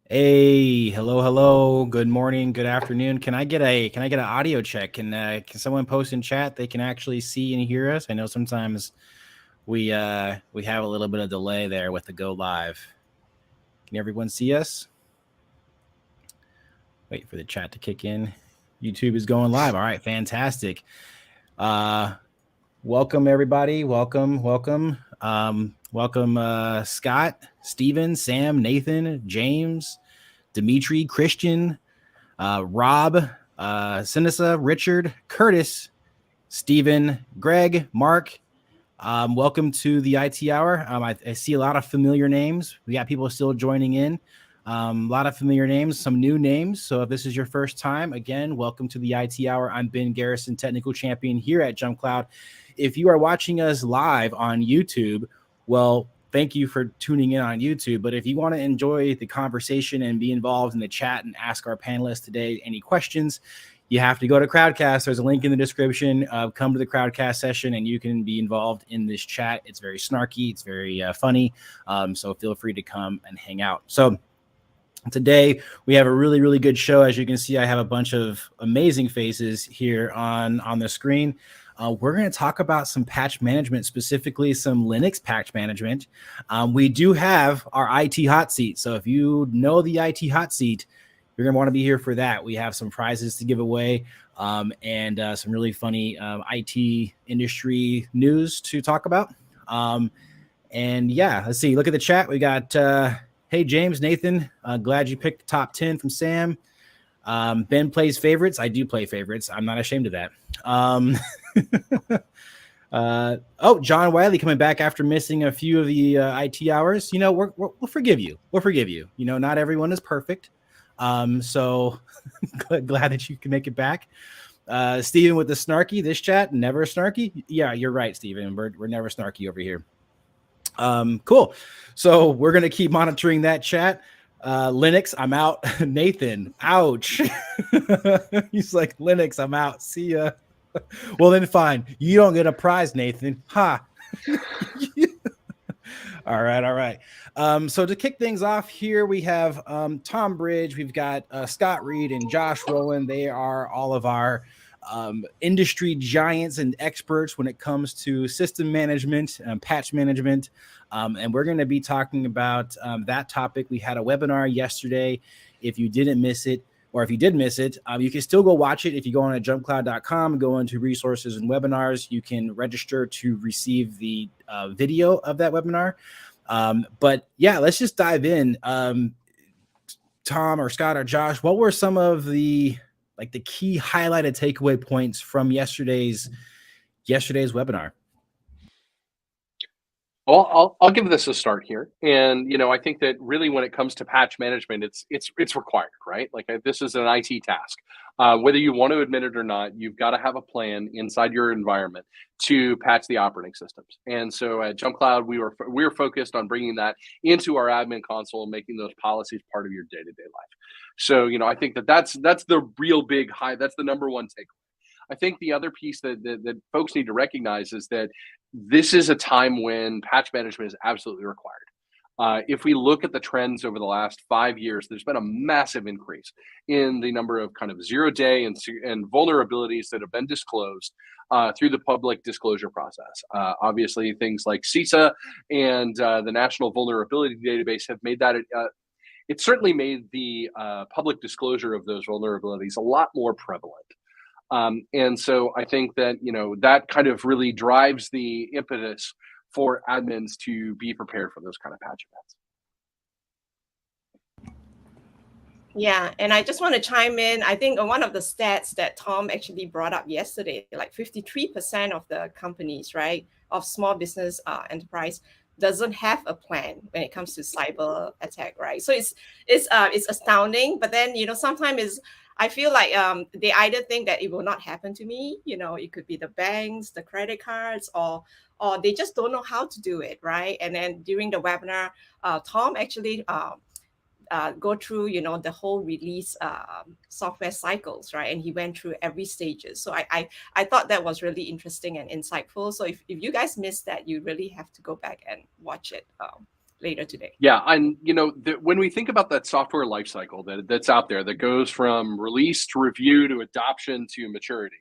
Hey, hello. Good morning, good afternoon. Can I get an audio check? Can someone post in chat they can actually see and hear us? I know sometimes we have a little bit of delay there with the go live. Can everyone see us? Wait for the chat to kick in. YouTube is going live. All right, fantastic. Uh Welcome everybody. Welcome Scott, Steven, Sam, Nathan, James, Dimitri, Christian, Rob, Sinisa, Richard, Curtis, Stephen, Greg, Mark. Welcome to the IT Hour. I see a lot of familiar names. We got people still joining in. A lot of familiar names, some new names. So if this is your first time, again, welcome to the IT Hour. I'm Ben Garrison, technical champion here at Jump Cloud. If you are watching us live on YouTube, well, thank you for tuning in on YouTube. But if you want to enjoy the conversation and be involved in the chat and ask our panelists today any questions, you have to go to Crowdcast. There's a link in the description. Come to the Crowdcast session and you can be involved in this chat. It's very snarky. It's very funny. So feel free to come and hang out. So today we have a really, really good show. As you can see, I have a bunch of amazing faces here on the screen. We're going to talk about some patch management, specifically some Linux patch management. We do have our IT hot seat. So if you know the IT hot seat, you're going to want to be here for that. We have some prizes to give away and some really funny IT industry news to talk about. And yeah, let's see. Look at the chat. We got, hey, James, Nathan, glad you picked the top 10 from Sam. Ben plays favorites. I do play favorites. I'm not ashamed of that. John Wiley coming back after missing a few of the IT hours. You know, we'll forgive you. We'll forgive you. You know, not everyone is perfect. So glad that you can make it back. Steven with the snarky, this chat, never snarky. Yeah, you're right, Steven. We're never snarky over here. Cool. So we're going to keep monitoring that chat. Linux, I'm out. Nathan, ouch. He's like, Linux, I'm out. See ya. Well, then fine. You don't get a prize, Nathan. Ha. All right. So to kick things off here, we have Tom Bridge. We've got Scott Reed and Josh Rowland. They are all of our industry giants and experts when it comes to system management, patch management. And we're going to be talking about that topic. We had a webinar yesterday. If you didn't miss it, or if you did miss it, you can still go watch it. If you go on to jumpcloud.com, go into resources and webinars, you can register to receive the video of that webinar. But yeah, let's just dive in. Tom or Scott or Josh, what were some of the key highlighted takeaway points from yesterday's webinar? Well, I'll give this a start here, and I think that really when it comes to patch management, it's required, right? Like this is an IT task. Whether you want to admit it or not, you've got to have a plan inside your environment to patch the operating systems. And so at Jump Cloud, we were focused on bringing that into our admin console and making those policies part of your day-to-day life. So I think that's the real big high. That's the number one takeaway. I think the other piece that folks need to recognize is that this is a time when patch management is absolutely required. If we look at the trends over the last 5 years, there's been a massive increase in the number of kind of 0-day and vulnerabilities that have been disclosed through the public disclosure process. Obviously, things like CISA and the National Vulnerability Database have made that. It certainly made the public disclosure of those vulnerabilities a lot more prevalent. And so I think that, that kind of really drives the impetus for admins to be prepared for those kind of patch events. Yeah, and I just want to chime in. I think one of the stats that Tom actually brought up yesterday, like 53% of the companies, right, of small business enterprise doesn't have a plan when it comes to cyber attack, right? So it's astounding. But then, sometimes I feel like they either think that it will not happen to me. It could be the banks, the credit cards, or they just don't know how to do it, right? And then during the webinar, Tom actually go through, the whole release software cycles, right? And he went through every stages. So I thought that was really interesting and insightful. So if you guys missed that, you really have to go back and watch it. later today. Yeah, and when we think about that software lifecycle that's out there that goes from release to review to adoption to maturity,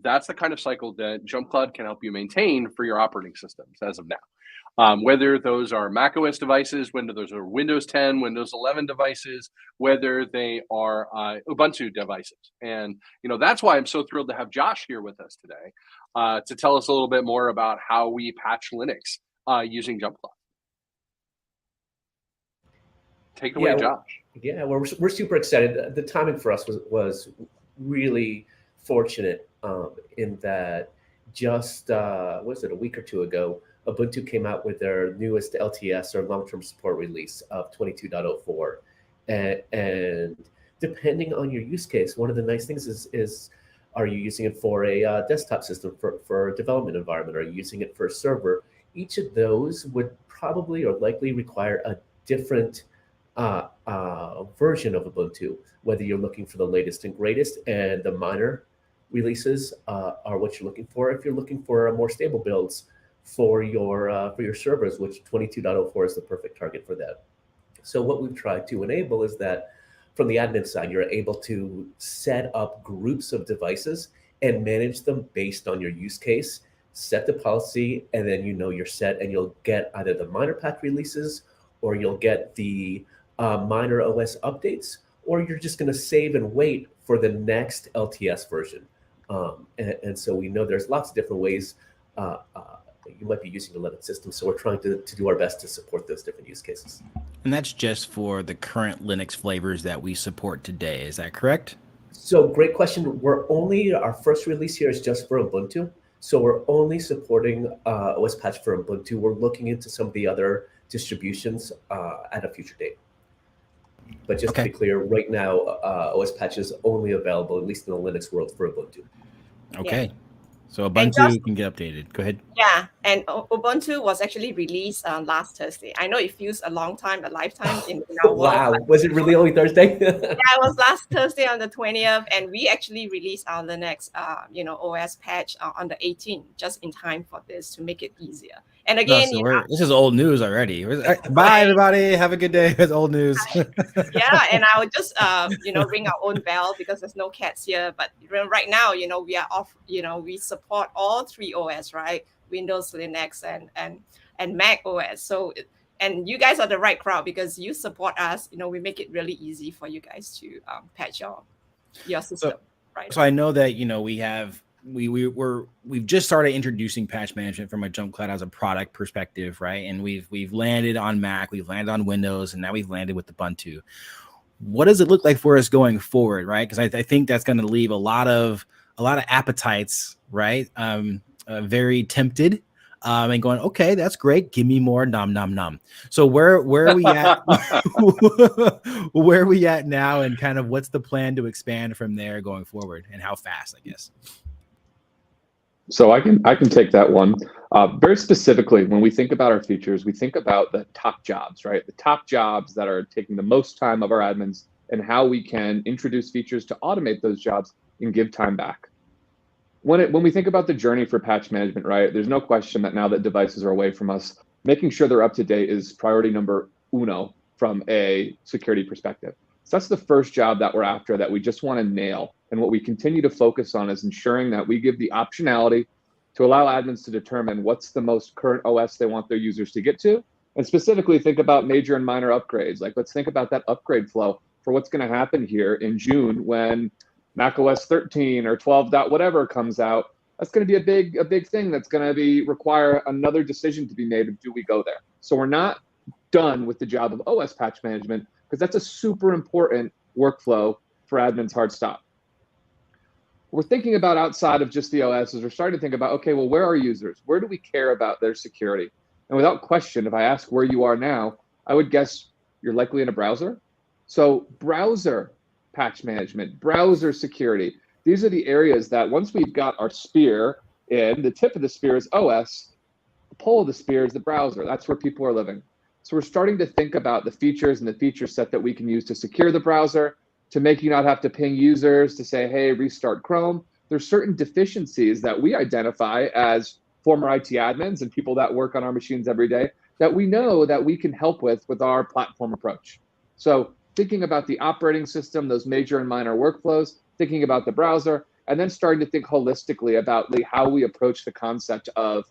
that's the kind of cycle that Jump Cloud can help you maintain for your operating systems as of now. Whether those are macOS devices, whether those are Windows 10, Windows 11 devices, whether they are Ubuntu devices. And, that's why I'm so thrilled to have Josh here with us today to tell us a little bit more about how we patch Linux using Jump Cloud. Take it away, Josh. Yeah, we're super excited. The timing for us was really fortunate in that just, a week or two ago, Ubuntu came out with their newest LTS, or long-term support release of 22.04. And depending on your use case, one of the nice things is are you using it for a desktop system for a development environment? Are you using it for a server? Each of those would probably or likely require a different version of Ubuntu, whether you're looking for the latest and greatest and the minor releases are what you're looking for. If you're looking for more stable builds for your servers, which 22.04 is the perfect target for that. So what we've tried to enable is that from the admin side, you're able to set up groups of devices and manage them based on your use case, set the policy, and then you're set, and you'll get either the minor patch releases or you'll get the minor OS updates, or you're just going to save and wait for the next LTS version. And so we know there's lots of different ways you might be using a Linux system. So we're trying to do our best to support those different use cases. And that's just for the current Linux flavors that we support today. Is that correct? So great question. Our first release here is just for Ubuntu. So we're only supporting OS patch for Ubuntu. We're looking into some of the other distributions at a future date. But just to be clear, right now, OS patch is only available, at least in the Linux world, for Ubuntu. Okay. Yeah. So Ubuntu can get updated. Go ahead. Yeah, and Ubuntu was actually released last Thursday. I know it feels a long time, a lifetime in our world. Wow, was it really only Thursday? Yeah, it was last Thursday on the 20th, and we actually released our Linux, OS patch on the 18th, just in time for this to make it easier. And again, this is old news already. Bye, everybody. Have a good day. It's old news. Yeah, and I would just, ring our own bell because there's no cats here. But right now, we are off. We support all three OS, right? Windows, Linux, and Mac OS. So, and you guys are the right crowd because you support us. We make it really easy for you guys to patch your system, right? So I know that we've just started introducing patch management from a Jump Cloud as a product perspective, right? And we've landed on Mac, we've landed on Windows, and now we've landed with Ubuntu. What does it look like for us going forward, right? Because I think that's going to leave a lot of appetites, right? Very tempted, and going, okay, that's great. Give me more nom nom nom. So where are we at? Where are we at now, and kind of what's the plan to expand from there going forward, and how fast, I guess? So I can take that one. Very specifically, when we think about our features, we think about the top jobs, right? The top jobs that are taking the most time of our admins, and how we can introduce features to automate those jobs and give time back. When we think about the journey for patch management, right, there's no question that now that devices are away from us, making sure they're up to date is priority number uno from a security perspective. So that's the first job that we're after, that we just want to nail. And what we continue to focus on is ensuring that we give the optionality to allow admins to determine what's the most current OS they want their users to get to. And specifically think about major and minor upgrades. Like, let's think about that upgrade flow for what's going to happen here in June when macOS 13 or 12 whatever comes out. That's going to be a big thing that's going to require another decision to be made of, do we go there? So we're not done with the job of OS patch management, because that's a super important workflow for admins hard stop. We're thinking about outside of just the OS is we're starting to think about, okay, well, where are users? Where do we care about their security? And without question, if I ask where you are now, I would guess you're likely in a browser. So browser patch management, browser security, these are the areas that once we've got our spear in, the tip of the spear is OS, the pole of the spear is the browser. That's where people are living. So we're starting to think about the features and the feature set that we can use to secure the browser, to make you not have to ping users to say, hey, restart Chrome. There's certain deficiencies that we identify as former IT admins and people that work on our machines every day that we know that we can help with our platform approach. So thinking about the operating system, those major and minor workflows, thinking about the browser, and then starting to think holistically about how we approach the concept of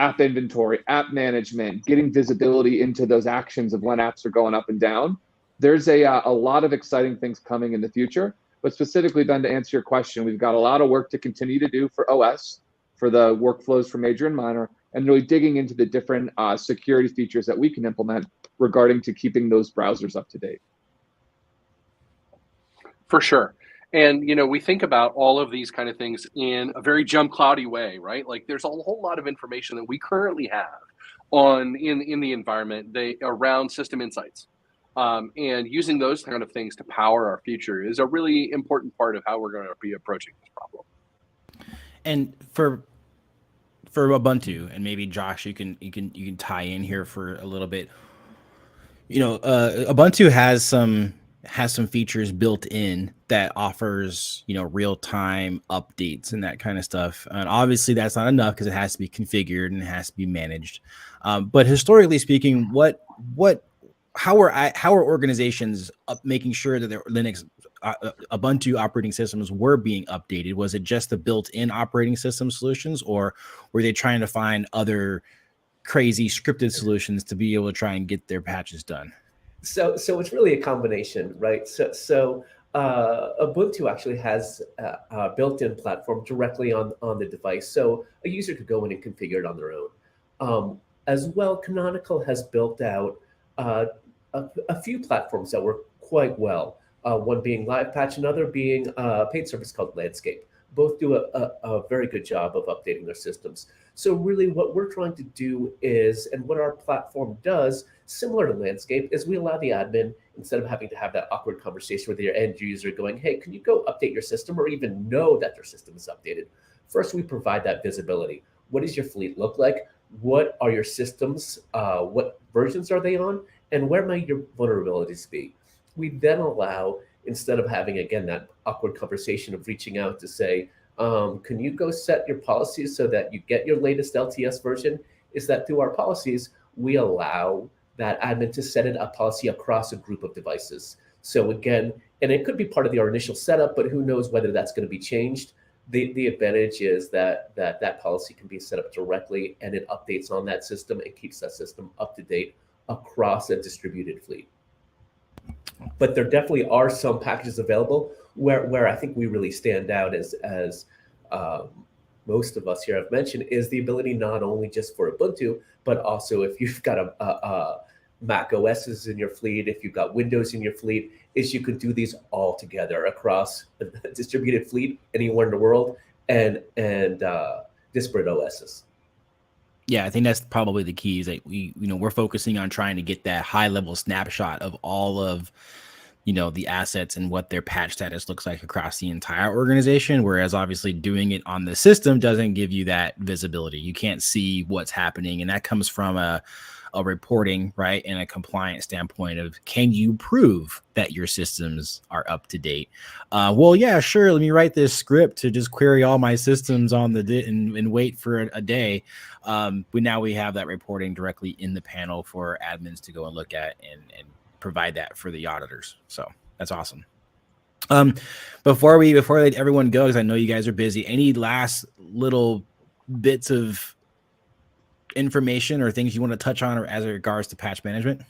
app inventory, app management, getting visibility into those actions of when apps are going up and down. There's a lot of exciting things coming in the future. But specifically, Ben, to answer your question, we've got a lot of work to continue to do for OS, for the workflows for major and minor, and really digging into the different security features that we can implement regarding to keeping those browsers up to date. For sure. And, we think about all of these kind of things in a very jump cloudy way, right? Like there's a whole lot of information that we currently have in the environment around system insights. And using those kind of things to power our future is a really important part of how we're going to be approaching this problem. And for Ubuntu, and maybe Josh, you can tie in here for a little bit. Ubuntu has some features built in that offers, real-time updates and that kind of stuff. And obviously that's not enough because it has to be configured and it has to be managed. But historically speaking, how are organizations making sure that their Linux Ubuntu operating systems were being updated? Was it just the built-in operating system solutions, or were they trying to find other crazy scripted solutions to be able to try and get their patches done? So it's really a combination, right? So Ubuntu actually has a built-in platform directly on the device, so a user could go in and configure it on their own. As well, Canonical has built out a few platforms that work quite well. One being LivePatch, another being a paid service called Landscape. Both do a very good job of updating their systems. So really what we're trying to do is, and what our platform does, similar to Landscape, is we allow the admin, instead of having to have that awkward conversation with your end user going, hey, can you go update your system, or even know that their system is updated? First, we provide that visibility. What does your fleet look like? What are your systems? What versions are they on? And where might your vulnerabilities be? We then allow, instead of having, again, that awkward conversation of reaching out to say, can you go set your policies so that you get your latest LTS version? Is that through our policies, we allow that admin to set a policy across a group of devices. So again, and it could be part of our initial setup, but who knows whether that's going to be changed. The advantage is that policy can be set up directly, and it updates on that system and keeps that system up to date across a distributed fleet. But there definitely are some packages available where I think we really stand out, as most of us here have mentioned, is the ability not only just for Ubuntu, but also if you've got a Mac OSs in your fleet, if you've got Windows in your fleet, is you could do these all together across a distributed fleet anywhere in the world, and disparate OSs. Yeah, I think that's probably the key, is that we're focusing on trying to get that high level snapshot of all of, the assets and what their patch status looks like across the entire organization. Whereas obviously doing it on the system doesn't give you that visibility. You can't see what's happening. And that comes from a reporting, right, and a compliance standpoint of, can you prove that your systems are up to date? Well, yeah, sure. Let me write this script to just query all my systems on and wait for a day. Now we have that reporting directly in the panel for admins to go and look at and provide that for the auditors. So that's awesome. Before I let everyone go, because I know you guys are busy, any last little bits of information or things you want to touch on, or as it regards to patch management?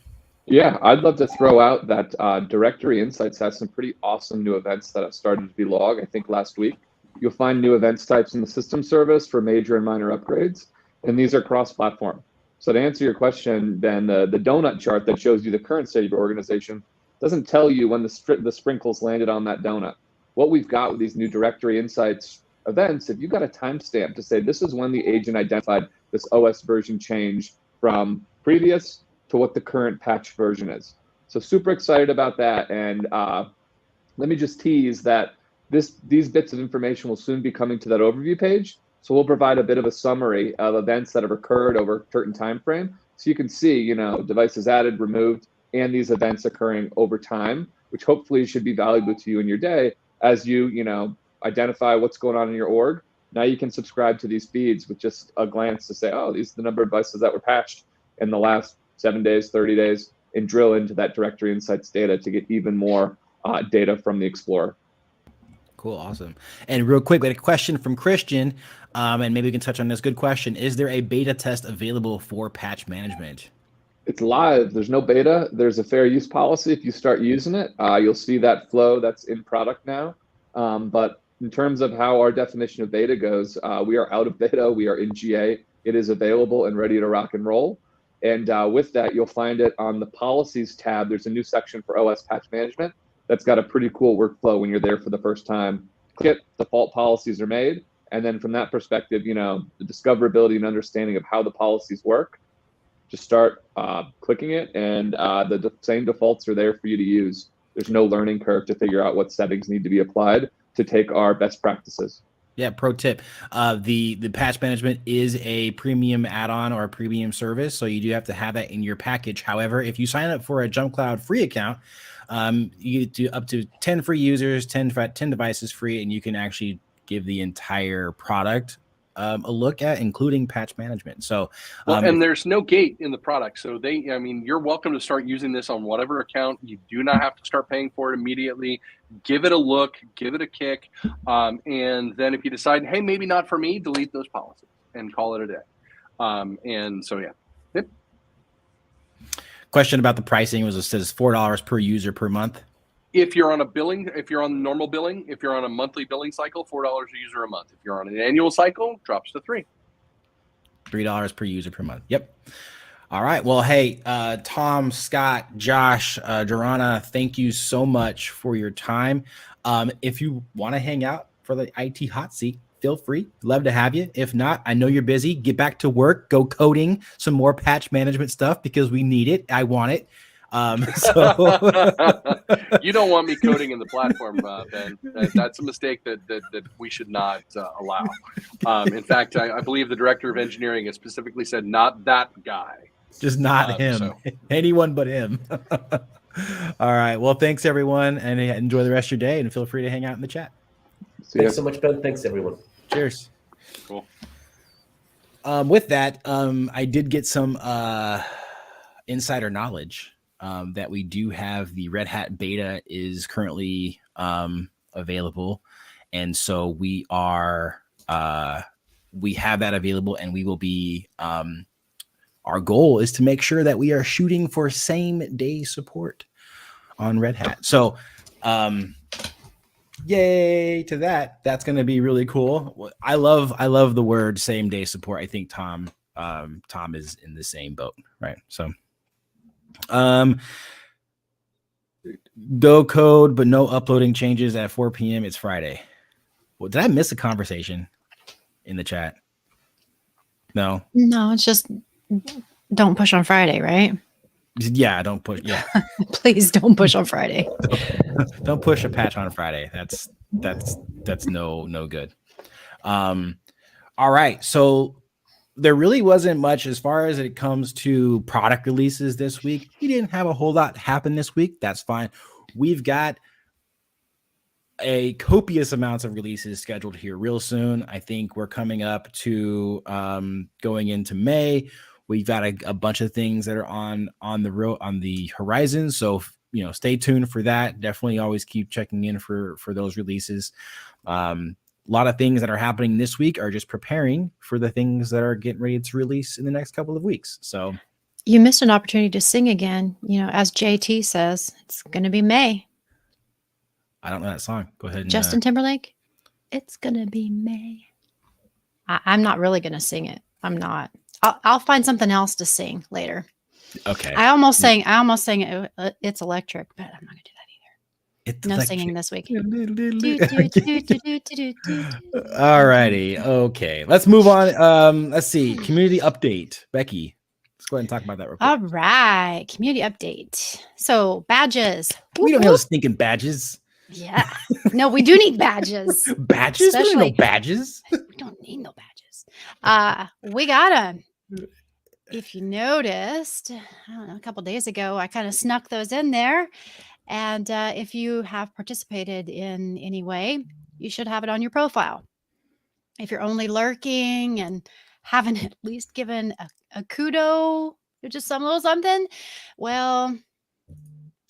Yeah, I'd love to throw out that Directory Insights has some pretty awesome new events that have started to be logged. I think last week you'll find new events types in the system service for major and minor upgrades, and these are cross-platform. So to answer your question, Ben, the donut chart that shows you the current state of your organization doesn't tell you when the sprinkles landed on that donut. What we've got with these new Directory Insights events, if you've got a timestamp to say this is when the agent identified this OS version change from previous to what the current patch version is. So super excited about that. And let me just tease that these bits of information will soon be coming to that overview page. So we'll provide a bit of a summary of events that have occurred over a certain time frame. So you can see, devices added, removed, and these events occurring over time, which hopefully should be valuable to you in your day as you, identify what's going on in your org. Now you can subscribe to these feeds with just a glance to say, oh, these are the number of devices that were patched, in the last 7 days, 30 days, and drill into that directory insights data to get even more data from the Explorer. Cool. Awesome. And real quick, we had a question from Christian, and maybe we can touch on this. Good question. Is there a beta test available for patch management? It's live. There's no beta. There's a fair use policy. If you start using it, you'll see that flow that's in product now. But in terms of how our definition of beta goes, we are out of beta. We are in GA. It is available and ready to rock and roll. And with that, you'll find it on the policies tab. There's a new section for OS patch management that's got a pretty cool workflow when you're there for the first time. Click it, default policies are made. And then from that perspective, you know, the discoverability and understanding of how the policies work, just start clicking it, and the same defaults are there for you to use. There's no learning curve to figure out what settings need to be applied to take our best practices. Yeah, pro tip. The patch management is a premium add-on or a premium service, so you do have to have that in your package. However, if you sign up for a JumpCloud free account, you get to up to 10 free users, 10 devices free, and you can actually give the entire product a look at, including patch management. So, and there's no gate in the product. So I mean, you're welcome to start using this on whatever account. You do not have to start paying for it immediately. Give it a look, give it a kick. And then if you decide, hey, maybe not for me, delete those policies and call it a day. And so, yeah. Yep. Question about the pricing was, it says $4 per user per month. If you're on a billing, if you're on normal billing, if you're on a monthly billing cycle, $4 a user a month. If you're on an annual cycle, drops to $3 per user per month. Yep. All right. Well, hey, Tom, Scott, Josh, Jorana, thank you so much for your time. If you want to hang out for the IT hot seat, feel free. Love to have you. If not, I know you're busy. Get back to work. Go coding some more patch management stuff because we need it. I want it. So you don't want me coding in the platform, Ben. That's a mistake that we should not allow. In fact, I believe the director of engineering has specifically said, not that guy. Just not him. So. Anyone but him. All right. Well, thanks everyone, and enjoy the rest of your day, and feel free to hang out in the chat. Thanks so much, Ben. Thanks everyone. Cheers. Cool. With that, I did get some insider knowledge. That we do have the Red Hat beta is currently available. And so we have that available, and we will be, our goal is to make sure that we are shooting for same day support on Red Hat. So yay to that. That's going to be really cool. I love the word same day support. I think Tom is in the same boat, right? So go code, but no uploading changes at 4 p.m. It's Friday. Well, did I miss a conversation in the chat? No, it's just don't push on Friday, right? Yeah, don't push. Yeah, please don't push on Friday. Don't push a patch on Friday. That's no good. All right, so there really wasn't much as far as it comes to product releases this week. We didn't have a whole lot happen this week. That's fine. We've got a copious amounts of releases scheduled here real soon. I think we're coming up to going into May. We've got a bunch of things that are on the horizon. So, you know, stay tuned for that. Definitely always keep checking in for those releases. A lot of things that are happening this week are just preparing for the things that are getting ready to release in the next couple of weeks. So you missed an opportunity to sing again. You know, as JT says, it's going to be May. I don't know that song. Go ahead. And, Justin Timberlake. It's going to be May. I'm not really going to sing it. I'm not. I'll find something else to sing later. Okay. I almost sang It's Electric, but I'm not going to do that. It's no electric. Singing this week. All righty. Okay. Let's move on. Let's see. Community update. Becky, let's go ahead and talk about that real quick. All right. Community update. So badges. We don't have stinking badges. Yeah. No, we do need badges. Badges? We don't need no badges. We don't need no badges. We got them. If you noticed, I don't know, a couple days ago, I kind of snuck those in there. And if you have participated in any way, you should have it on your profile. If you're only lurking and haven't at least given a kudo just some little something. Well,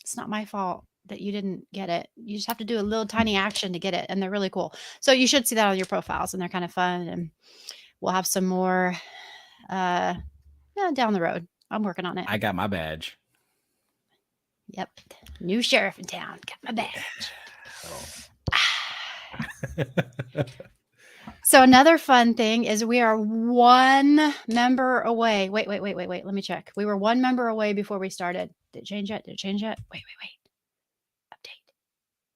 it's not my fault that you didn't get it. You just have to do a little tiny action to get it, and they're really cool. So you should see that on your profiles, and they're kind of fun. And we'll have some more down the road. I'm working on it. I got my badge. Yep. New sheriff in town. Got my badge. So another fun thing is we are one member away. Wait. Let me check. We were one member away before we started. Did it change yet? Wait.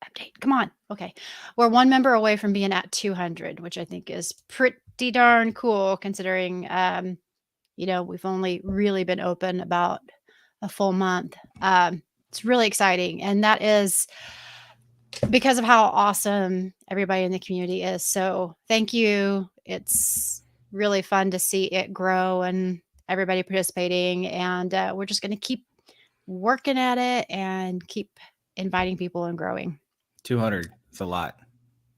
Update. Come on. Okay. We're one member away from being at 200, which I think is pretty darn cool considering, we've only really been open about a full month. It's really exciting. And that is because of how awesome everybody in the community is. So thank you. It's really fun to see it grow and everybody participating. And we're just going to keep working at it and keep inviting people and growing. 200. It's a lot.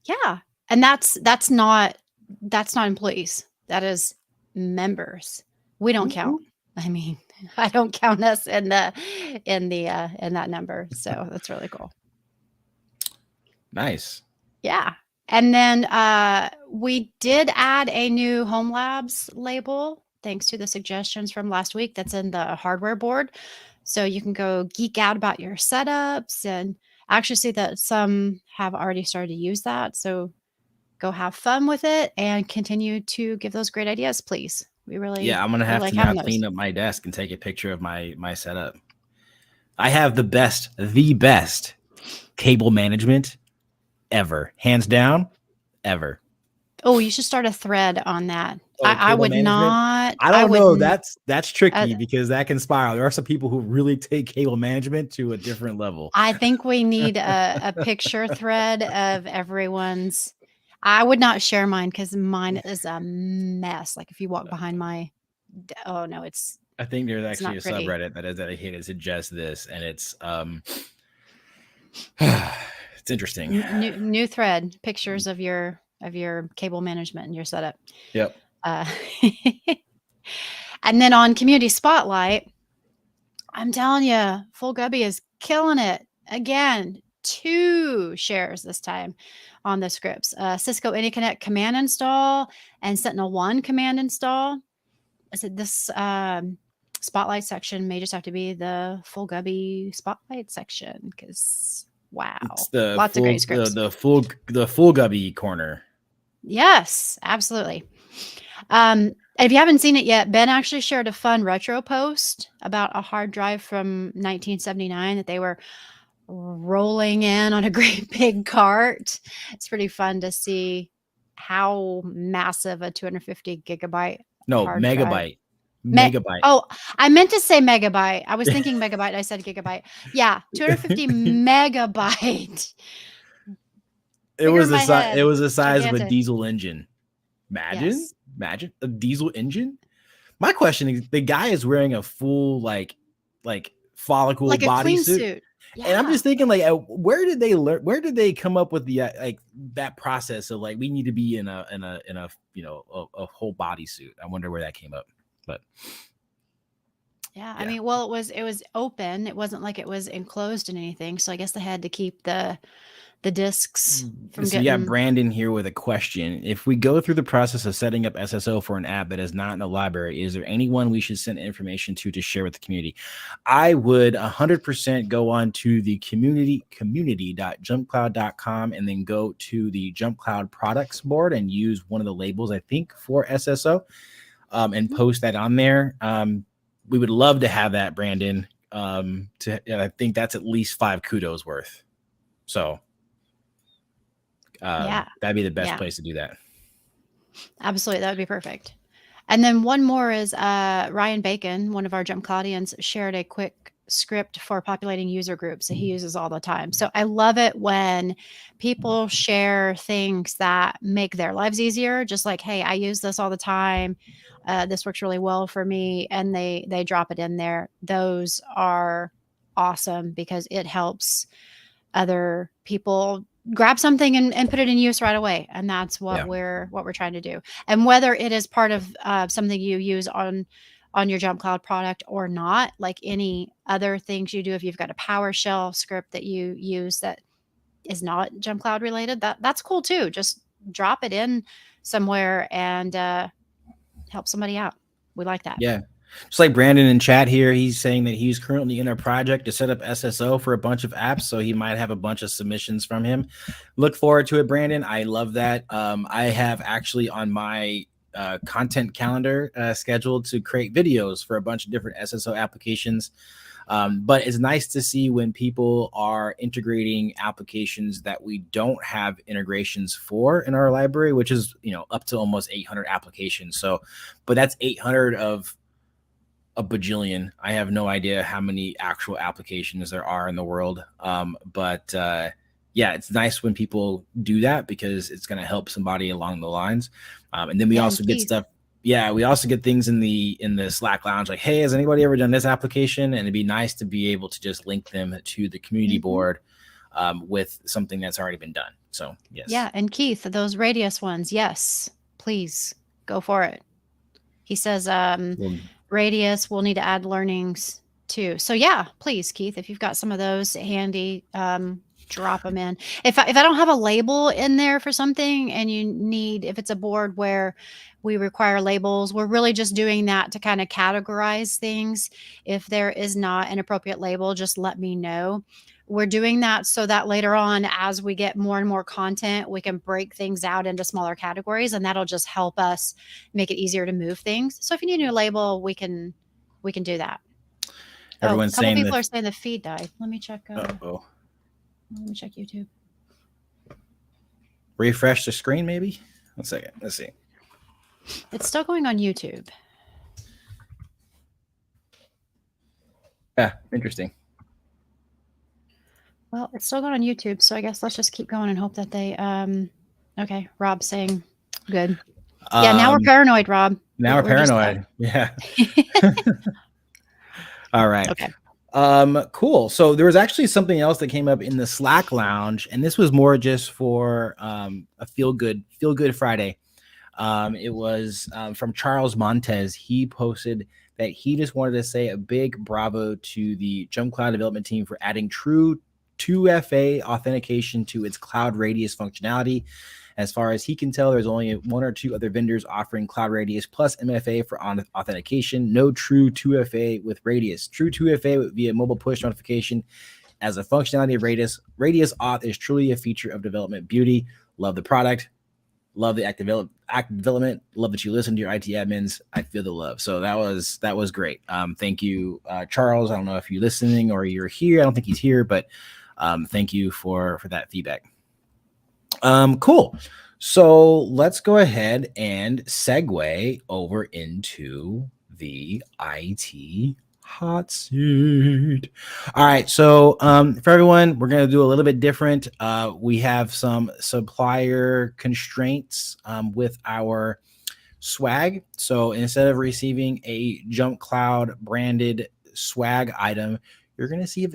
Yeah. And that's not employees. That is members. We don't count. I mean, I don't count us in that number. So that's really cool. Nice. Yeah. And then we did add a new Home Labs label thanks to the suggestions from last week. That's in the hardware board. So you can go geek out about your setups, and I actually see that some have already started to use that. So go have fun with it and continue to give those great ideas, please. We really, I'm gonna have to now clean up my desk and take a picture of my setup. I have the best cable management ever, hands down, ever. Oh, you should start a thread on that. Oh, I would management? not. I don't know. That's tricky because that can spiral. There are some people who really take cable management to a different level. I think we need a picture thread of everyone's. I would not share mine because mine is a mess. Like if you walk behind my, oh no, it's. I think there's actually a pretty. subreddit that is dedicated to just this, and it's it's interesting. New thread, pictures of your cable management and your setup. Yep. And then on Community Spotlight, I'm telling you, Full Gubby is killing it again. 2 shares this time on the scripts. Cisco AnyConnect command install and Sentinel-1 command install. I said this Spotlight section may just have to be the Full Gubby Spotlight section because wow, lots of great scripts. The full Gubby corner. Yes, absolutely. And if you haven't seen it yet, Ben actually shared a fun retro post about a hard drive from 1979 that they were rolling in on a great big cart. It's pretty fun to see how massive a 250 gigabyte. No, hard megabyte. drive. Megabyte. Oh, I meant to say megabyte. I was thinking megabyte. I said gigabyte. Yeah, 250 megabyte. It was the size. It was the size of a Gigantic. diesel engine. Imagine a diesel engine. My question is: the guy is wearing a full like follicle Like a clean bodysuit, suit. and I'm just thinking like, where did they learn? Where did they come up with the like that process of like we need to be in a a whole bodysuit? I wonder where that came up, but. Yeah, I mean, well, it was open. It wasn't like it was enclosed in anything. So I guess they had to keep the discs from So getting. you got Brandon here with a question. If we go through the process of setting up SSO for an app that is not in the library, is there anyone we should send information to share with the community? I would 100% go on to the community.jumpcloud.com and then go to the Jump Cloud products board and use one of the labels, I think, for SSO and post that on there. We would love to have that, Brandon. I think that's at least 5 kudos worth. So that'd be the best place to do that. Absolutely. That would be perfect. And then one more is Ryan Bacon, one of our Jump Cloudians, shared a quick script for populating user groups that he uses all the time. So I love it when people share things that make their lives easier. Just like, hey, I use this all the time. This works really well for me. And they drop it in there. Those are awesome because it helps other people grab something and put it in use right away. And that's what we're trying to do. And whether it is part of something you use on on your Jump Cloud product or not, like any other things you do. If you've got a PowerShell script that you use that is not Jump Cloud related, that's cool too. Just drop it in somewhere and help somebody out. We like that. Yeah. Just like Brandon in chat here, he's saying that he's currently in a project to set up SSO for a bunch of apps, so he might have a bunch of submissions from him. Look forward to it, Brandon. I love that. I have actually on my content calendar scheduled to create videos for a bunch of different SSO applications. But it's nice to see when people are integrating applications that we don't have integrations for in our library, which is, up to almost 800 applications. So, but that's 800 of a bajillion. I have no idea how many actual applications there are in the world. But yeah, it's nice when people do that because it's going to help somebody along the lines. And then we also get stuff. Yeah, we also get things in the Slack lounge like, hey, has anybody ever done this application? And it'd be nice to be able to just link them to the community board with something that's already been done. So yes. Yeah, and Keith, those Radius ones, yes, please go for it. He says Radius will need to add learnings too. So yeah, please, Keith, if you've got some of those handy, drop them in. If I don't have a label in there for something and you need, if it's a board where we require labels, we're really just doing that to kind of categorize things. If there is not an appropriate label, just let me know. We're doing that so that later on, as we get more and more content, we can break things out into smaller categories, and that'll just help us make it easier to move things. So if you need a new label, we can do that. Everyone's saying people are saying the feed died. Let me check. Let me check YouTube. Refresh the screen, maybe. 1 second. Let's see. It's still going on YouTube. Yeah, interesting. Well, it's still going on YouTube, so I guess let's just keep going and hope that they. Okay, Rob's saying good. Yeah, now we're paranoid, Rob. Now we're paranoid. Yeah. All right. Okay. Cool. So there was actually something else that came up in the Slack lounge, and this was more just for a feel good Friday. It was from Charles Montez. He posted that he just wanted to say a big bravo to the Jump Cloud development team for adding true 2FA authentication to its Cloud Radius functionality. As far as he can tell, there's only 1 or 2 other vendors offering Cloud Radius plus MFA for authentication. No true 2FA with Radius. True 2FA via mobile push notification as a functionality of Radius. Radius auth is truly a feature of development beauty. Love the product. Love the active development. Love that you listen to your IT admins. I feel the love. So that was great. Thank you, Charles. I don't know if you're listening or you're here. I don't think he's here, but thank you for that feedback. Cool. So let's go ahead and segue over into the IT hot seat. All right. So for everyone, we're going to do a little bit different. We have some supplier constraints with our swag. So instead of receiving a Jump Cloud branded swag item, you're going to see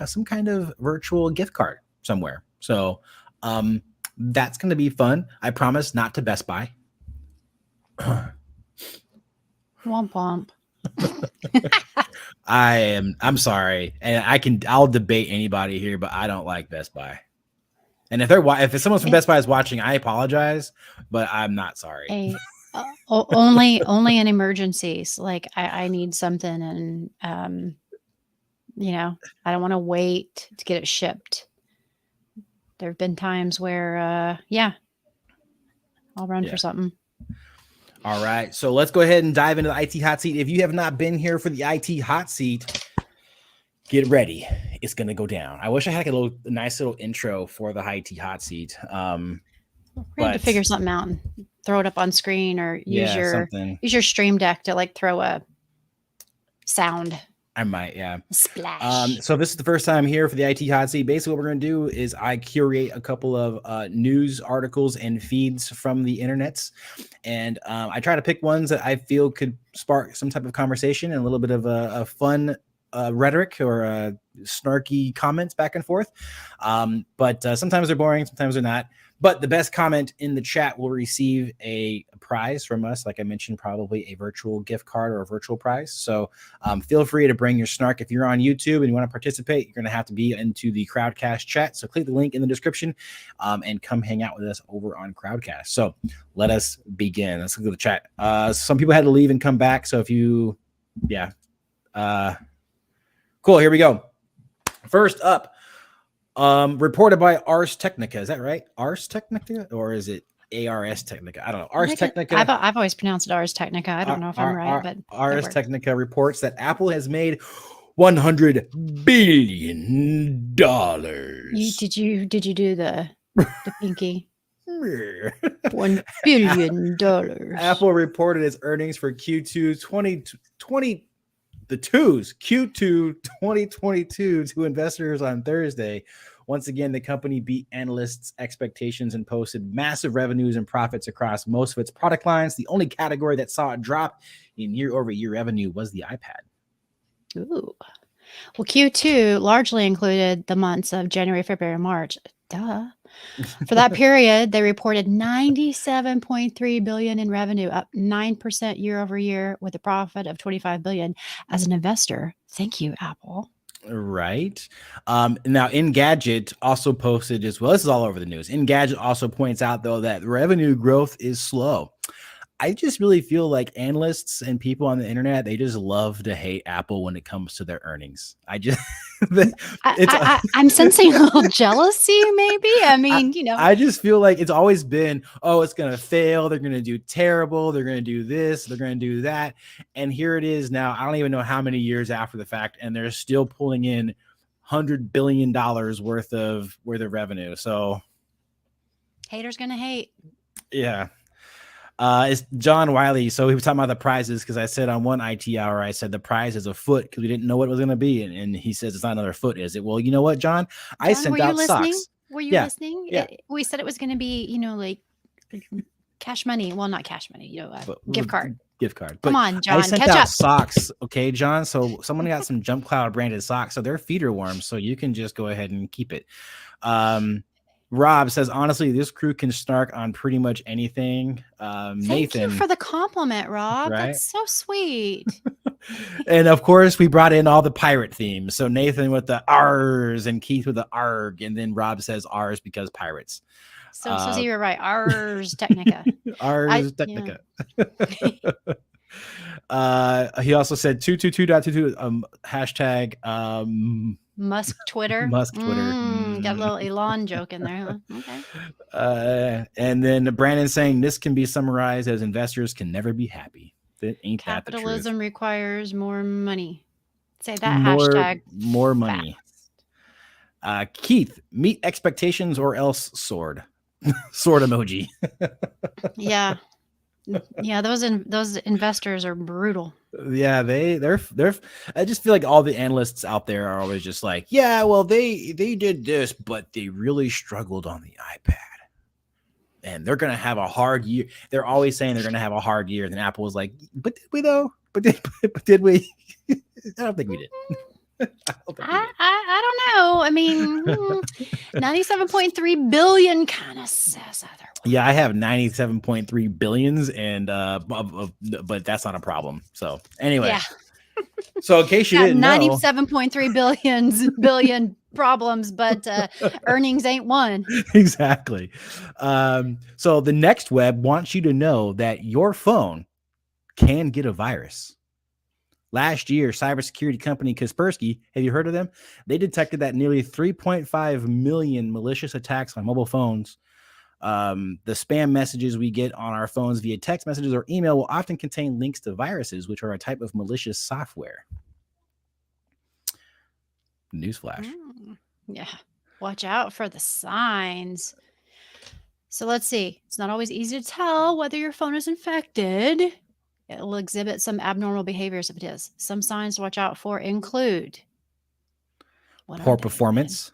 some kind of virtual gift card somewhere. So that's going to be fun. I promise not to Best Buy. Womp womp. I'm sorry. And I'll debate anybody here, but I don't like Best Buy. And if someone from Best Buy is watching, I apologize, but I'm not sorry. Only in emergencies. Like I need something and I don't want to wait to get it shipped. There have been times where, I'll run for something. All right. So let's go ahead and dive into the IT hot seat. If you have not been here for the IT hot seat, get ready. It's going to go down. I wish I had a nice little intro for the IT hot seat. We're going to figure something out and throw it up on screen or use your Stream Deck to throw a sound. I might, yeah. Splash. So if this is the first time here for the IT hot seat, basically what we're going to do is I curate a couple of news articles and feeds from the internets. And I try to pick ones that I feel could spark some type of conversation and a little bit of a fun rhetoric or snarky comments back and forth. But sometimes they're boring, sometimes they're not. But the best comment in the chat will receive a prize from us. Like I mentioned, probably a virtual gift card or a virtual prize. So feel free to bring your snark. If you're on YouTube and you want to participate, you're going to have to be into the Crowdcast chat. So click the link in the description and come hang out with us over on Crowdcast. So let us begin. Let's look at the chat. Some people had to leave and come back. So if you, cool. Here we go. First up. Reported by Ars Technica. Is that right? Ars Technica, or is it ARS Technica? I don't know. Ars Technica. I've always pronounced it Ars Technica. I don't know if I'm right, but Ars Technica reports that Apple has made $100 billion. Did you do the pinky? $1 billion. Apple reported its earnings for Q2 2022 to investors on Thursday. Once again, the company beat analysts' expectations and posted massive revenues and profits across most of its product lines. The only category that saw a drop in year-over-year revenue was the iPad. Ooh. Well, Q2 largely included the months of January, February, and March. Duh. For that period, they reported $97.3 billion in revenue, up 9% year over year, with a profit of $25 billion. As an investor, thank you, Apple. Right. Now, Engadget also posted as well. This is all over the news. Engadget also points out, though, that revenue growth is slow. I just really feel like analysts and people on the internet, they just love to hate Apple when it comes to their earnings. I'm sensing a little jealousy, maybe. I mean, I just feel like it's always been, oh, it's going to fail. They're going to do terrible. They're going to do this. They're going to do that. And here it is now. I don't even know how many years after the fact, and they're still pulling in $100 billion worth of revenue. So haters going to hate. Yeah. It's John Wiley. So he was talking about the prizes because I said on one IT hour, I said the prize is a foot because we didn't know what it was going to be. And he says it's not another foot, is it? Well, you know what, John? I sent out socks. Were you listening? Yeah. We said it was going to be, like cash money. Well, not cash money, gift card. Gift card. Come on, John. I sent catch out up. socks. Okay, John. So someone got some Jump Cloud branded socks. So their feet are warm. So you can just go ahead and keep it. Rob says, honestly, this crew can snark on pretty much anything. Thank you for the compliment, Rob. Right? That's so sweet. And of course, we brought in all the pirate themes. So Nathan with the R's and Keith with the ARG. And then Rob says R's because pirates. So you're right. Ars Technica. Ars Technica. Yeah. He also said 222.22 hashtag Musk Twitter. Musk Twitter. Got a little Elon joke in there, huh? Okay. And then Brandon saying this can be summarized as investors can never be happy. Ain't Capitalism that the truth? Requires more money. Say that more, hashtag. More money. Keith, meet expectations or else sword. Sword emoji. Yeah. Yeah, those investors are brutal. Yeah, they're I just feel like all the analysts out there are always just like, yeah, well, they did this, but they really struggled on the iPad. And they're gonna have a hard year. They're always saying they're gonna have a hard year. Then Apple was like, but did we though? But did we? I don't think we did. I don't know. I mean, 97.3 billion kind of says otherwise. Yeah, I have 97.3 billions, and but that's not a problem. So anyway, yeah. So in case you didn't know, 97.3 billion problems, but earnings ain't one. Exactly. So the Next Web wants you to know that your phone can get a virus. Last year, cybersecurity company Kaspersky, have you heard of them? They detected that nearly 3.5 million malicious attacks on mobile phones. The spam messages we get on our phones via text messages or email will often contain links to viruses, which are a type of malicious software. Newsflash. Yeah. Watch out for the signs. So let's see. It's not always easy to tell whether your phone is infected. It will exhibit some abnormal behaviors if it is. Some signs to watch out for include poor performance.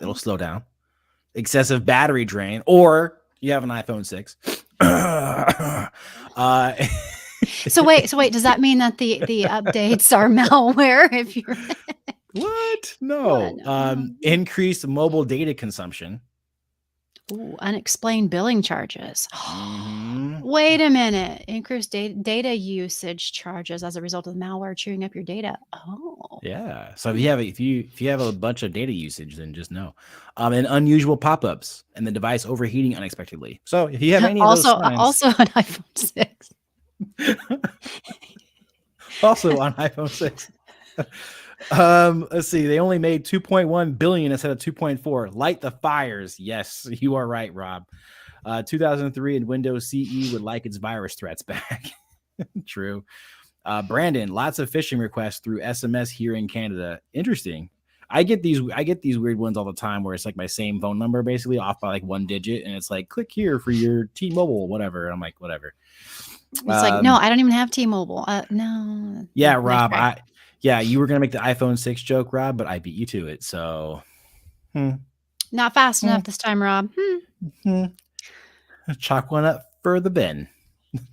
It'll slow down. Excessive battery drain, or you have an iPhone 6. So wait. Does that mean that the updates are malware? If you're what? No. Increased mobile data consumption. Ooh, unexplained billing charges. Mhm. Wait a minute. Increased data usage charges as a result of malware chewing up your data. Oh. Yeah. So if you have a bunch of data usage, then just know. And unusual pop-ups and the device overheating unexpectedly. So if you have any of those signs, Also on iPhone 6. also on iPhone 6. Let's see. They only made 2.1 billion instead of 2.4. Light the fires. Yes, you are right, Rob. 2003 and Windows CE would like its virus threats back. True. Brandon, lots of phishing requests through SMS here in Canada. Interesting. I get these weird ones all the time where it's like my same phone number basically off by like one digit, and it's like click here for your T-Mobile, whatever. And I'm like, whatever. It's like, no, I don't even have T-Mobile. No. Yeah, Nice Rob. try. You were gonna make the iPhone 6 joke, Rob, but I beat you to it. So Not fast enough this time, Rob. Chalk one up for the Ben.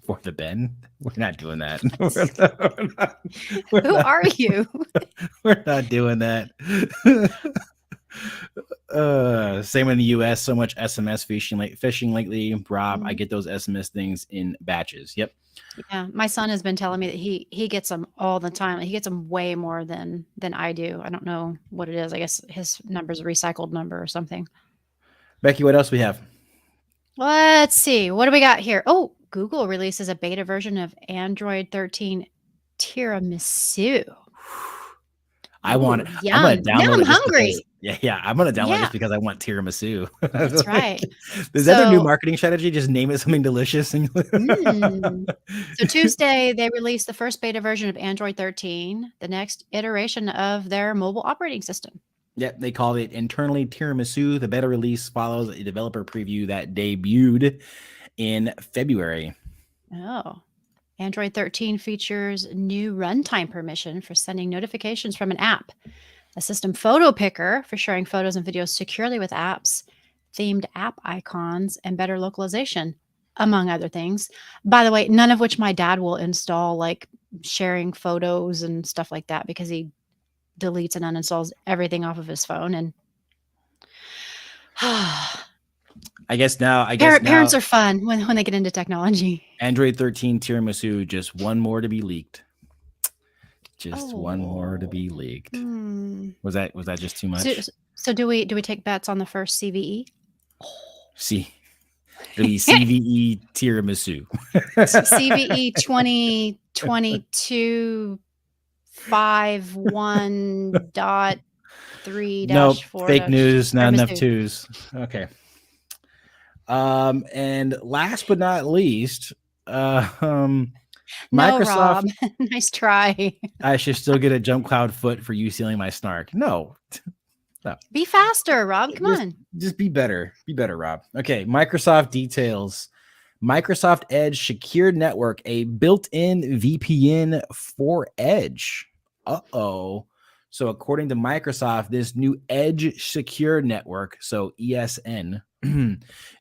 For the Ben. We're not doing that. Who are you? We're not doing that. Same in the US. So much SMS phishing lately. Rob, I get those SMS things in batches. Yep. Yeah, my son has been telling me that he gets them all the time. He gets them way more than I do. I don't know what it is. I guess his number's a recycled number or something. Becky, what else we have? Let's see. What do we got here? Oh, Google releases a beta version of Android 13 Tiramisu. I want it. Yum. I'm gonna download now I'm it just hungry. because, I'm gonna download this because I want tiramisu. That's right. Is that their new marketing strategy? Just name it something delicious. So Tuesday, they released the first beta version of Android 13, the next iteration of their mobile operating system. Yep, they called it internally Tiramisu. The beta release follows a developer preview that debuted in February. Oh. Android 13 features new runtime permission for sending notifications from an app, a system photo picker for sharing photos and videos securely with apps, themed app icons, and better localization, among other things. By the way, none of which my dad will install, like sharing photos and stuff like that, because he deletes and uninstalls everything off of his phone. And parents are fun when they get into technology. Android 13 Tiramisu, just one more to be leaked. Just one more to be leaked. Was that just too much? So do we take bets on the first CVE? See, it'll be CVE Tiramisu. CVE 2022 51.3-4. No, fake news, not enough twos. Okay. And last but not least, Microsoft. Rob. Nice try. I should still get a jump cloud foot for you stealing my snark. No. Be faster, Rob. Come on. Just be better. Be better, Rob. Okay. Microsoft details. Microsoft Edge Secure Network, a built-in VPN for Edge. Uh-oh. So according to Microsoft, this new Edge Secure Network, so ESN,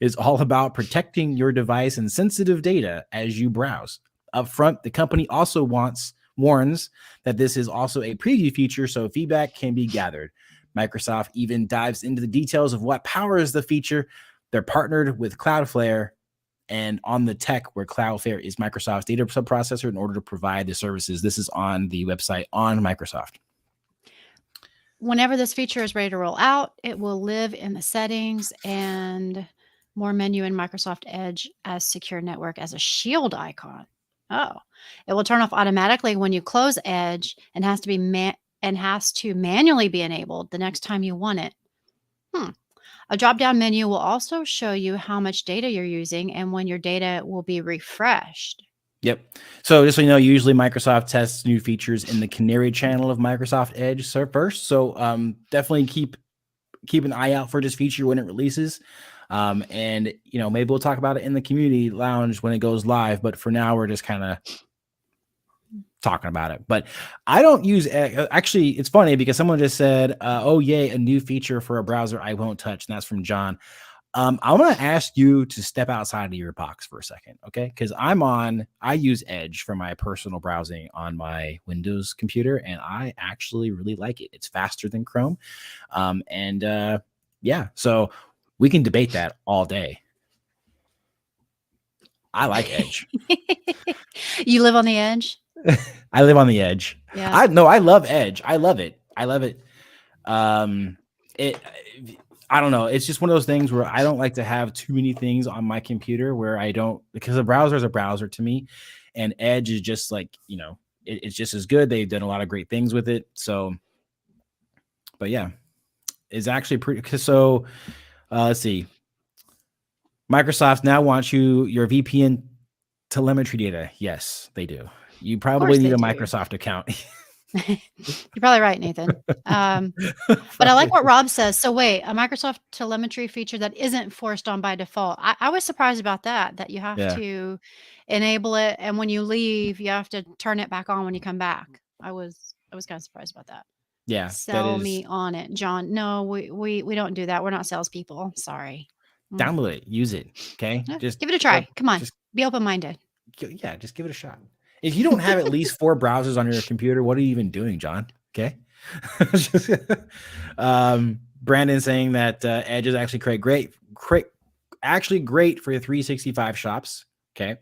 is all about protecting your device and sensitive data as you browse. Up front, the company also warns that this is also a preview feature, so feedback can be gathered. Microsoft even dives into the details of what powers the feature. They're partnered with Cloudflare and on the tech where Cloudflare is Microsoft's data subprocessor in order to provide the services. This is on the website on Microsoft. Whenever this feature is ready to roll out, it will live in the settings and more menu in Microsoft Edge as secure network as a shield icon. Oh, it will turn off automatically when you close Edge and has to manually be enabled the next time you want it. A drop-down menu will also show you how much data you're using and when your data will be refreshed. Yep. So just so you know, usually Microsoft tests new features in the Canary channel of Microsoft Edge first. So definitely keep an eye out for this feature when it releases. And maybe we'll talk about it in the community lounge when it goes live. But for now, we're just kind of talking about it. But I don't use actually. It's funny because someone just said, "Oh yay, a new feature for a browser I won't touch," and that's from John. I'm going to ask you to step outside of your box for a second, okay? Because I use Edge for my personal browsing on my Windows computer, and I actually really like it. It's faster than Chrome. So We can debate that all day. I like Edge. You live on the edge. I live on the edge. Yeah. I love Edge. I love it. I don't know. It's just one of those things where I don't like to have too many things on my computer where I don't, because a browser is a browser to me, and Edge is just like, it's just as good. They've done a lot of great things with it. So, but yeah, it's actually pretty. So, let's see. Microsoft now wants your VPN telemetry data. Yes, they do. You probably need a Microsoft account. You're probably right, Nathan. But I like what Rob says. So wait, a Microsoft telemetry feature that isn't forced on by default. I was surprised about that you have to enable it, and when you leave, you have to turn it back on when you come back. I was kind of surprised about that. Yeah. Sell me on it, John. No, we don't do that. We're not salespeople. Sorry. Download it, use it. Okay. Yeah, Just give it a try. Come on. Be open-minded. Yeah, just give it a shot. If you don't have at least 4 browsers on your computer, what are you even doing, John? Okay. Brandon saying that Edge is actually great for 365 shops. Okay.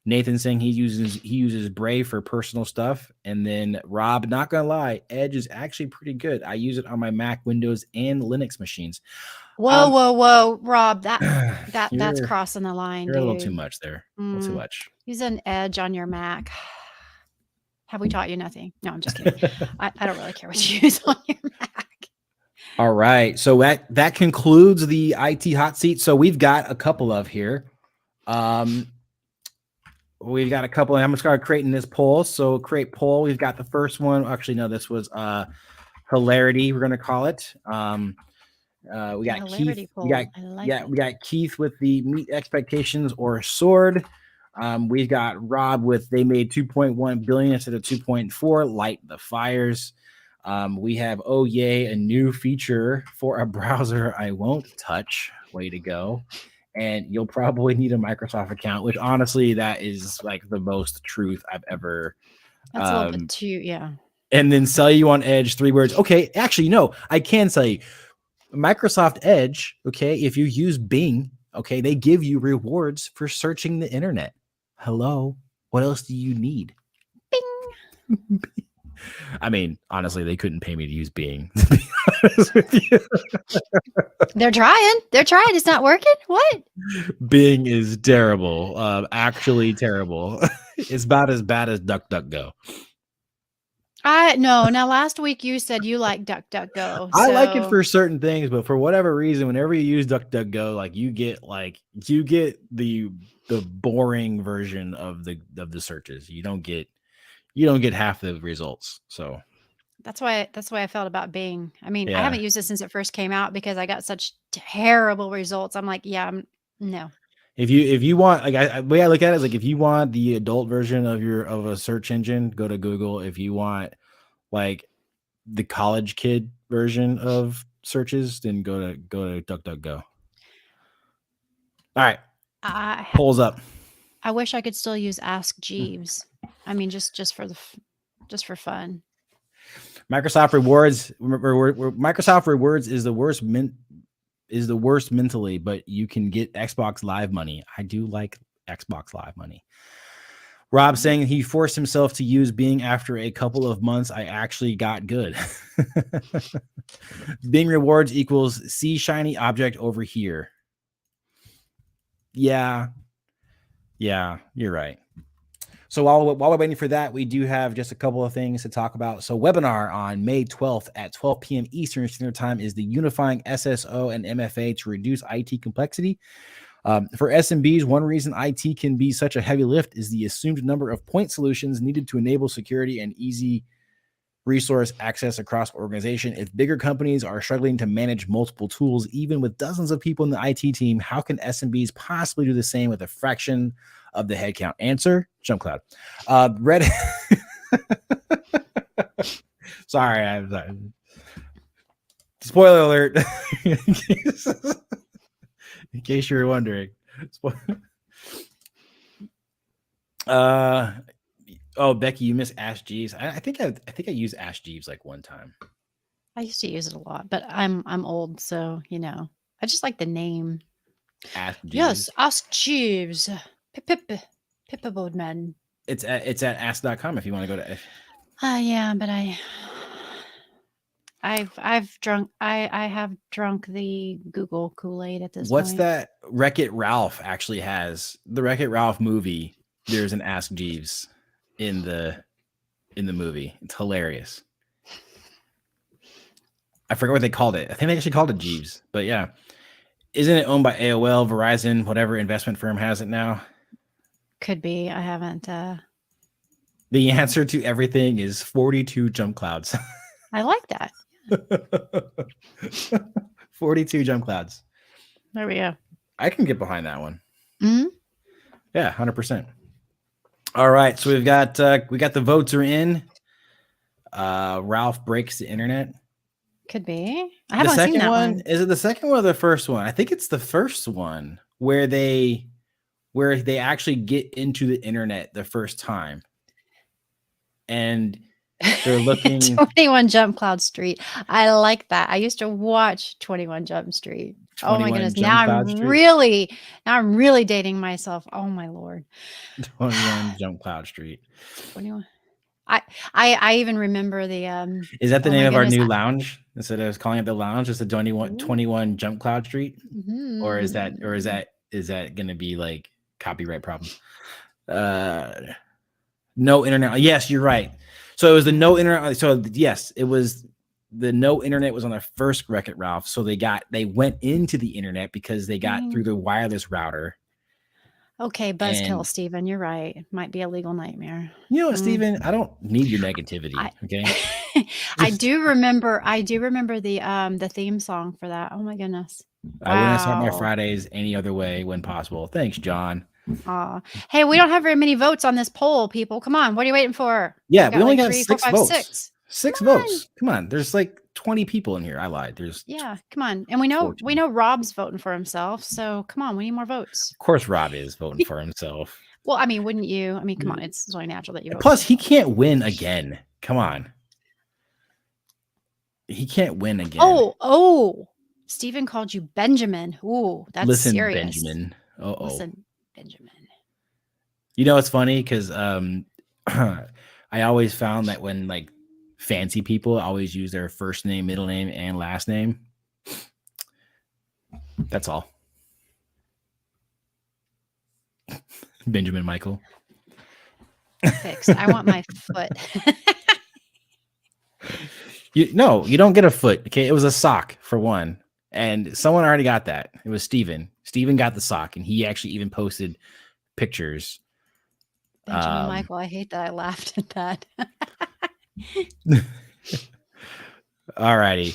Nathan saying he uses Brave for personal stuff. And then Rob, not gonna lie, Edge is actually pretty good. I use it on my Mac, Windows, and Linux machines. Whoa, Rob, that's crossing the line. You're dude. a little too much there. A little too much. Use an Edge on your Mac. Have we taught you nothing? No, I'm just kidding. I don't really care what you use on your Mac. All right. So that concludes the IT hot seat. So we've got a couple of here. We've got a couple. I'm going to start creating this poll. So create poll. We've got the first one. Actually, no, this was hilarity. We're going to call it. We got Keith. We got Keith with the meet expectations or sword. We've got Rob with they made 2.1 billion instead of 2.4. Light the fires. We have oh yay, a new feature for a browser I won't touch. Way to go. And you'll probably need a Microsoft account, which honestly, that is like the most truth I've ever. That's a little bit too, yeah. And then sell you on Edge 3 words. Okay, actually, no, I can sell you Microsoft Edge. Okay, if you use Bing, okay, they give you rewards for searching the internet. Hello, what else do you need? Bing. I mean, honestly, they couldn't pay me to use Bing. To be honest with you. They're trying. It's not working. What? Bing is terrible. Actually terrible. It's about as bad as DuckDuckGo. No. Now, last week you said you like DuckDuckGo. I like it for certain things, but for whatever reason, whenever you use DuckDuckGo, you get the boring version of the searches. You don't get half the results. So that's why I felt about Bing. I mean, I haven't used it since it first came out because I got such terrible results. I'm like, no. If you want, the way I look at it is if you want the adult version of a search engine, go to Google. If you want the college kid version of searches, then go to DuckDuckGo. All right, polls up. I wish I could still use Ask Jeeves. I mean, just for fun. Microsoft Rewards. Microsoft Rewards is the worst mentally, but you can get Xbox Live money. I do like Xbox Live money. Rob saying he forced himself to use Bing after a couple of months. I actually got good. Bing Rewards equals see shiny object over here. Yeah, you're right. So while we're waiting for that, we do have just a couple of things to talk about. So webinar on May 12th at 12 p.m. Eastern Standard Time is the Unifying SSO and MFA to Reduce IT Complexity. For SMBs, one reason IT can be such a heavy lift is the assumed number of point solutions needed to enable security and easy resource access across organization. If bigger companies are struggling to manage multiple tools, even with dozens of people in the IT team, how can SMBs possibly do the same with a fraction of the headcount? Answer: Jump Cloud. Red. Sorry, I'm sorry. Spoiler alert. In case you were wondering. Oh, Becky, you miss Ask Jeeves. I think I used Ask Jeeves one time. I used to use it a lot, but I'm old, so . I just like the name. Ask Jeeves. Yes, Ask Jeeves. Pippa-Boardman. It's at ask.com if you want to go to. Yeah, but I've drunk I have drunk the Google Kool-Aid at this What's point. that? Wreck-It Ralph actually has the Wreck-It Ralph movie. There's an Ask Jeeves in the movie. It's hilarious. I forget what they called it. I think they actually called it Jeeves, but yeah. Isn't it owned by AOL, Verizon, whatever investment firm has it now? Could be. I haven't. The answer to everything is 42 jump clouds. I like that. 42 jump clouds. There we go. I can get behind that one. Mhm. Yeah, 100%. All right, so we got the votes are in. Ralph breaks the internet. Could be. I The haven't seen second that one, one. is it the second one or the first one? I think it's the first one where they actually get into the internet the first time. And they're looking 21 Jump Cloud Street. I like that. I used to watch 21 Jump Street. Oh my 21 goodness. Jump Now Cloud Street. I'm really dating myself. Oh my Lord. 21 Jump Cloud Street. 21. I even remember the Is that the oh name my of our goodness, new lounge? Instead of calling it the lounge, it's the 21 Jump Cloud Street? Or is that gonna be like copyright problems? No internet. Yes, you're right. So it was the no internet. So yes, it was the no internet was on the first Wreck-It Ralph. So they went into the internet because they got through the wireless router. Okay, buzzkill, Stephen. You're right. It might be a legal nightmare. You know what, Stephen? I don't need your negativity. Okay. I do remember the theme song for that. Oh my goodness. I wouldn't start my Fridays any other way when possible. Thanks, John. Hey, we don't have very many votes on this poll, people. Come on. What are you waiting for? Yeah, we only got 6 votes. 6 Come votes. Come on. There's like 20 people in here. I lied. There's come on. And we know 14. Rob's voting for himself. So come on, we need more votes. Of course Rob is voting for himself. Well, I mean, wouldn't you? I mean, come on, it's only natural that you vote. Plus, he can't win again. Come on. He can't win again. Oh. Stephen called you Benjamin. Ooh, that's serious. Benjamin. Listen, Benjamin. You know, it's funny because I always found that when like fancy people always use their first name, middle name, and last name. That's all. Benjamin Michael. Fixed. I want my foot. You don't get a foot. Okay, it was a sock for one, and someone already got that. It was Steven. Steven got the sock, and he actually even posted pictures. Benjamin Michael. I hate that I laughed at that. All righty.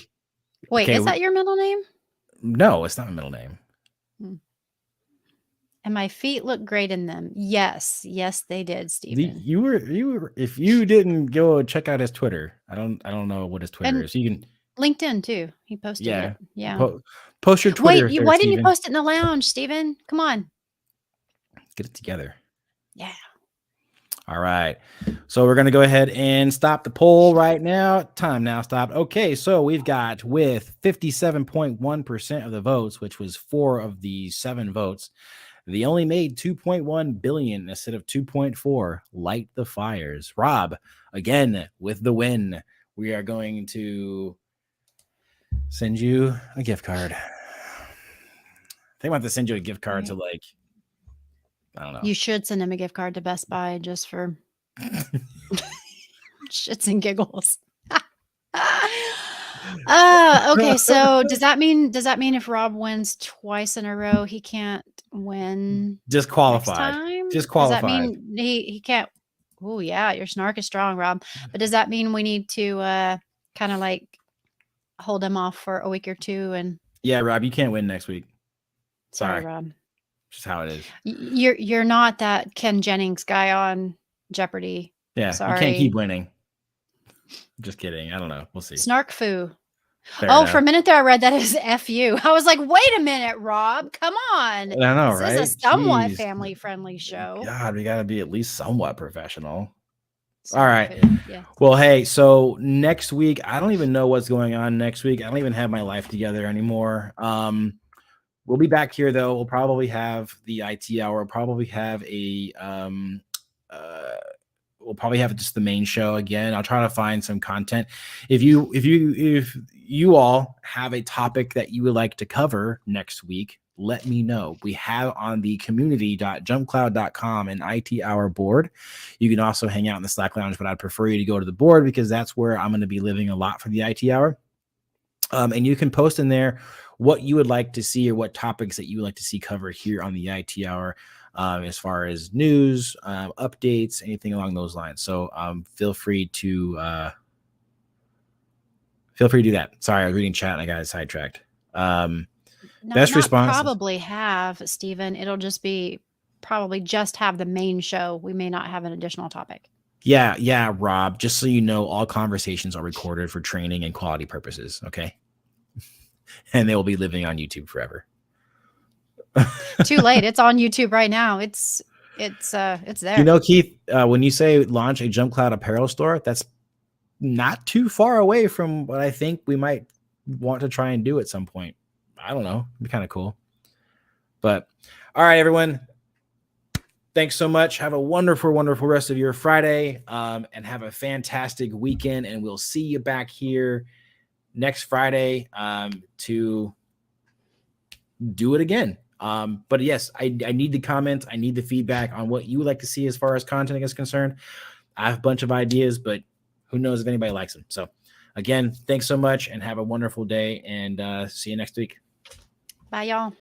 Wait, is that your middle name? No, it's not my middle name. And my feet look great in them. Yes, they did, Stephen. You were. If you didn't go check out his Twitter, I don't know what his Twitter is. You can LinkedIn too. He posted it. Yeah. Post your Twitter. Wait, why didn't you post it in the lounge, Stephen? Come on. Get it together. Yeah. All right. So we're going to go ahead and stop the poll right now. Time now stopped. Okay. So we've got with 57.1% of the votes, which was 4 of the 7 votes. They only made 2.1 billion instead of 2.4. Light the fires. Rob, again, with the win. We are going to send you a gift card. They want to send you a gift card to like, I don't know. You should send him a gift card to Best Buy just for shits and giggles. Okay. So does that mean if Rob wins twice in a row, he can't win? Disqualified. Disqualified. Does that mean he can't? Oh yeah, your snark is strong, Rob. But does that mean we need to kind of like hold him off for a week or two? And yeah, Rob, you can't win next week. Sorry, Rob. Just how it is. You're not that Ken Jennings guy on Jeopardy. Yeah, sorry. You can't keep winning. Just kidding. I don't know. We'll see. Snark foo. Fair enough. For a minute there, I read that as FU. I was like, wait a minute, Rob. Come on. I know, this right? This is a somewhat family-friendly show. God, we got to be at least somewhat professional. Snark all right. foo. Yeah. Well, hey, so next week, I don't even know what's going on next week. I don't even have my life together anymore. We'll be back here though. We'll probably have the IT hour. We'll probably have we'll probably have just the main show again. I'll try to find some content. If you all have a topic that you would like to cover next week, let me know. We have on the community.jumpcloud.com an IT hour board. You can also hang out in the Slack lounge, but I'd prefer you to go to the board because that's where I'm going to be living a lot for the IT hour. And you can post in there what you would like to see or what topics that you would like to see covered here on the IT hour, as far as news, updates, anything along those lines. So feel free to do that. Sorry, I was reading chat and I got sidetracked. No, Best not response. probably have, Stephen. It'll just be probably just have the main show. We may not have an additional topic. Yeah, Rob, just so you know, all conversations are recorded for training and quality purposes, okay? And they will be living on YouTube forever. Too late. It's on YouTube right now. It's there. You know, Keith, when you say launch a Jump Cloud apparel store, that's not too far away from what I think we might want to try and do at some point. I don't know. It'd be kind of cool. But all right, everyone. Thanks so much. Have a wonderful, wonderful rest of your Friday, and have a fantastic weekend. And we'll see you back here next Friday to do it again. But yes, I need the comments. I need the feedback on what you would like to see as far as content is concerned. I have a bunch of ideas, but who knows if anybody likes them. So again, thanks so much and have a wonderful day, and see you next week. Bye, y'all.